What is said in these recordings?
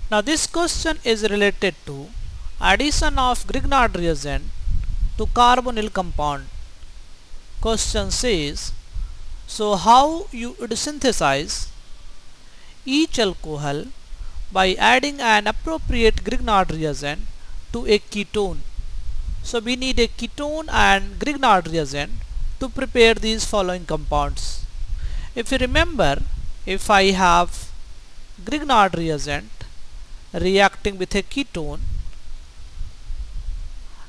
Now this question is related to addition of Grignard reagent to carbonyl compound. Question says, so how you would synthesize each alcohol by adding an appropriate Grignard reagent to a ketone. So we need a ketone and Grignard reagent to prepare these following compounds. If you remember, if I have Grignard reagent reacting with a ketone,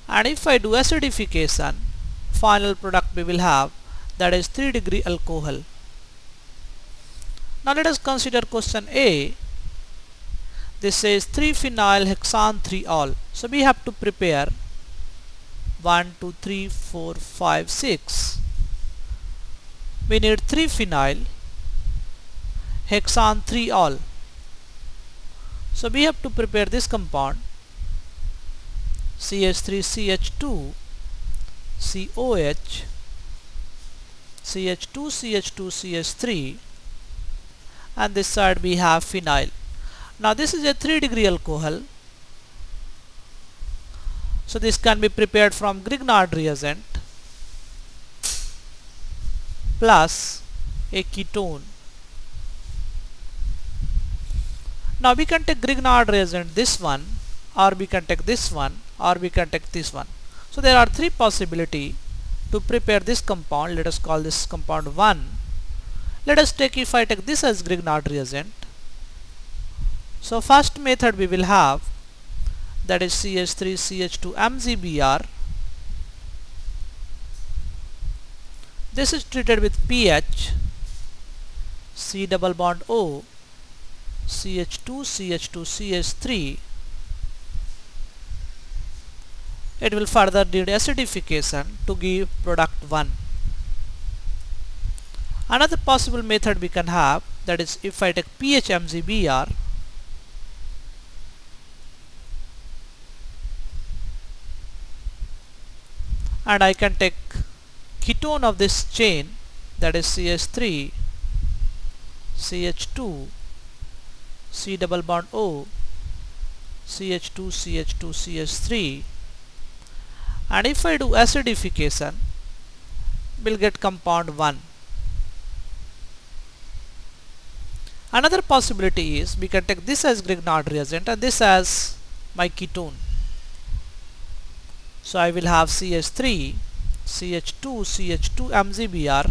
and if I do acidification, final product we will have, that is 3-degree alcohol. Now let us consider question A. This says 3-phenyl hexane 3-ol. So we have to prepare 1, 2, 3, 4, 5, 6. We need 3-phenyl hexane 3-ol. So we have to prepare this compound CH3CH2 COH CH2CH2CH3, and this side we have phenyl. Now this is a 3-degree alcohol, so this can be prepared from Grignard reagent plus a ketone. Now we can take Grignard reagent, this one, or we can take this one, or we can take this one. So there are 3 possibilities to prepare this compound. Let us call this compound 1. Let us take, if I take this as Grignard reagent. So first method we will have, that is CH3CH2 MgBr. This is treated with pH, C double bond O, CH2CH2CH3. It will further need acidification to give product 1. Another possible method we can have, that is if I take pH MgBr, and I can take ketone of this chain, that is CH3 CH2 C double bond O CH2 CH2 CH3, and if I do acidification, we'll get compound 1. Another possibility is we can take this as Grignard reagent and this as my ketone. So I will have CH3 CH2 CH2 MgBr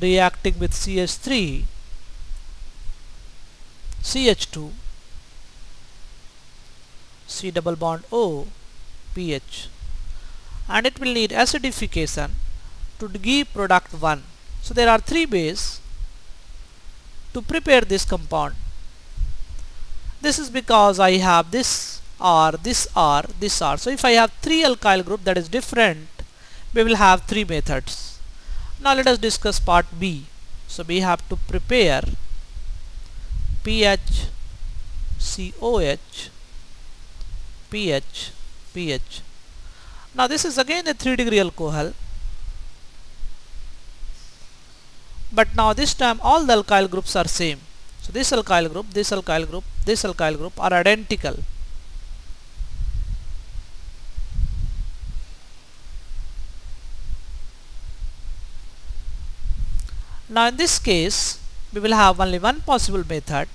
reacting with CH3 CH2 C double bond O pH, and it will need acidification to give product 1. So there are 3 ways to prepare this compound. This is because I have this R, this R, this R. So if I have 3 alkyl group that is different, we will have 3 methods. Now let us discuss part B. So we have to prepare pH COH pH pH. Now this is again a 3-degree alcohol, but now this time all the alkyl groups are same. So this alkyl group, this alkyl group, this alkyl group are identical. Now in this case we will have only one possible method.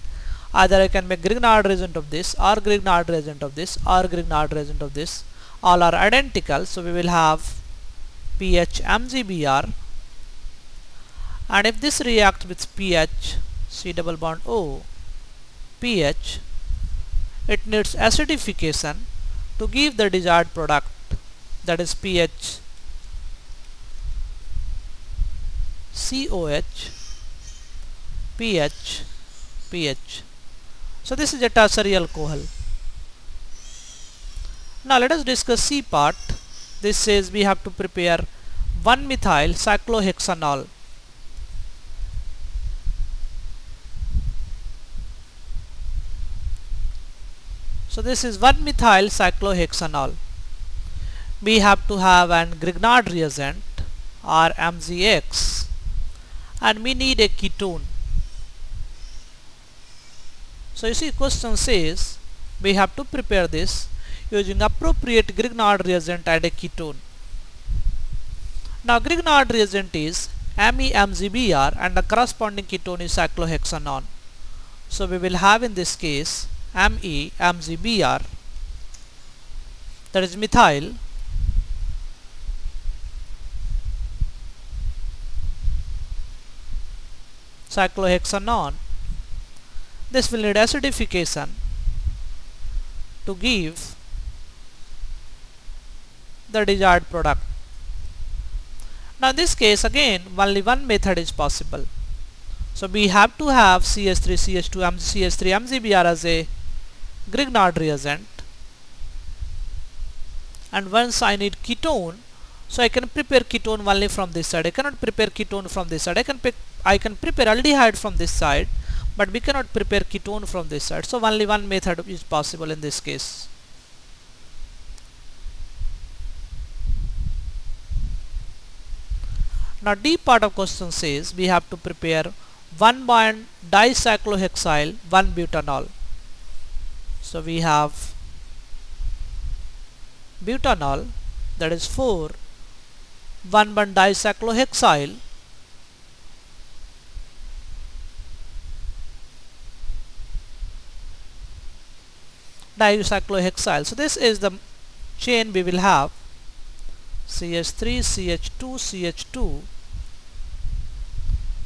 Either I can make Grignard reagent of this, or Grignard reagent of this, or Grignard reagent of this. All are identical, so we will have pH MgBr, and if this reacts with pH C double bond O pH, it needs acidification to give the desired product, that is pH COH pH pH. So this is a tertiary alcohol. Now let us discuss C part. This says we have to prepare 1-methyl cyclohexanol. So this is 1-methyl cyclohexanol. We have to have an Grignard reagent or MgX, and we need a ketone. So you see, question says we have to prepare this using appropriate Grignard reagent and a ketone. Now Grignard reagent is MeMgBr and the corresponding ketone is cyclohexanone. So we will have in this case MeMgBr, that is methyl cyclohexanone. This will need acidification to give the desired product. Now in this case again only one method is possible. So we have to have CH3 CH2 CH3 MgBr as a Grignard reagent, and once I need ketone, so I can prepare ketone only from this side. I cannot prepare ketone from this side. I can prepare aldehyde from this side, but we cannot prepare ketone from this side. So only one method is possible in this case. Now D part of question says we have to prepare 1 dicyclohexyl 1-butanol. So we have butanol, that is 1 dicyclohexyl dicyclohexyl. So this is the chain we will have: CH3 CH2 CH2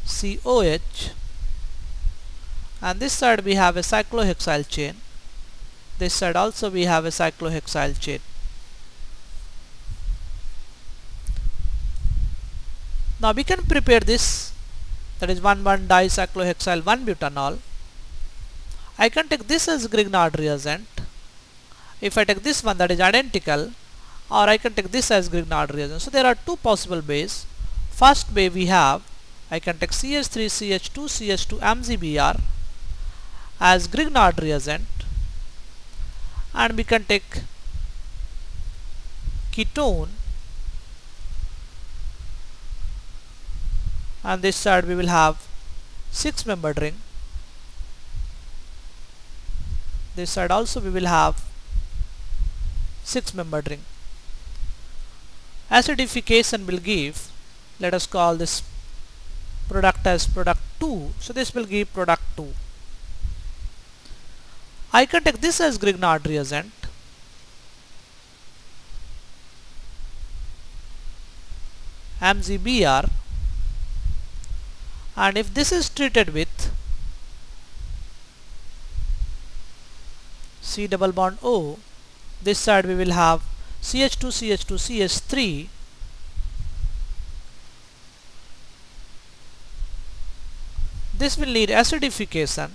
COH, and this side we have a cyclohexyl chain. This side also we have a cyclohexyl chain. Now we can prepare this, that is 1 dicyclohexyl 1-butanol. I can take this as Grignard reagent. If I take this one, that is identical, or I can take this as Grignard reagent. So there are two possible ways. First way we have, I can take CH3 CH2 CH2 MgBr as Grignard reagent, and we can take ketone, and this side we will have 6-membered ring. This side also we will have 6-membered ring. Acidification will give, let us call this product as product 2. So this will give product 2. I can take this as Grignard reagent, MgBr, and if this is treated with C double bond O, this side we will have CH2 CH2 CH3, this will need acidification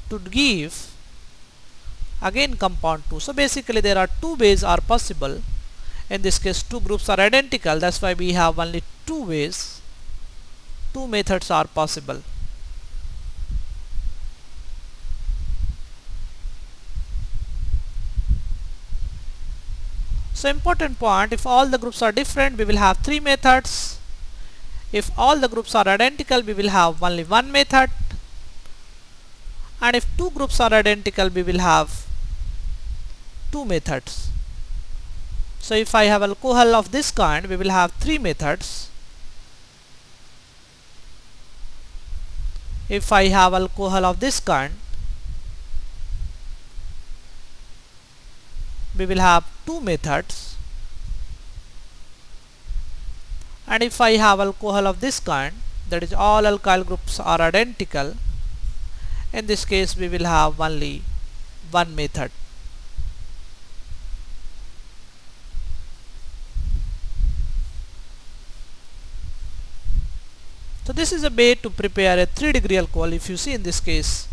to give again compound 2. So basically there are two ways are possible. In this case two groups are identical, that's why we have only two ways, two methods are possible. So important point, if all the groups are different we will have three methods. If all the groups are identical we will have only one method, and if two groups are identical we will have two methods. So if I have alcohol of this kind we will have three methods. If I have alcohol of this kind we will have two methods, and if I have alcohol of this kind, that is all alkyl groups are identical, in this case we will have only one method. So this is a way to prepare a 3-degree alcohol. If you see in this case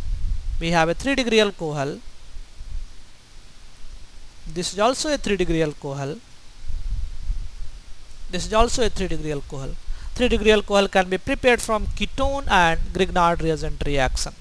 we have a 3-degree alcohol. This is also a 3-degree alcohol. This is also a 3-degree alcohol. 3-degree alcohol can be prepared from ketone and Grignard reagent reaction.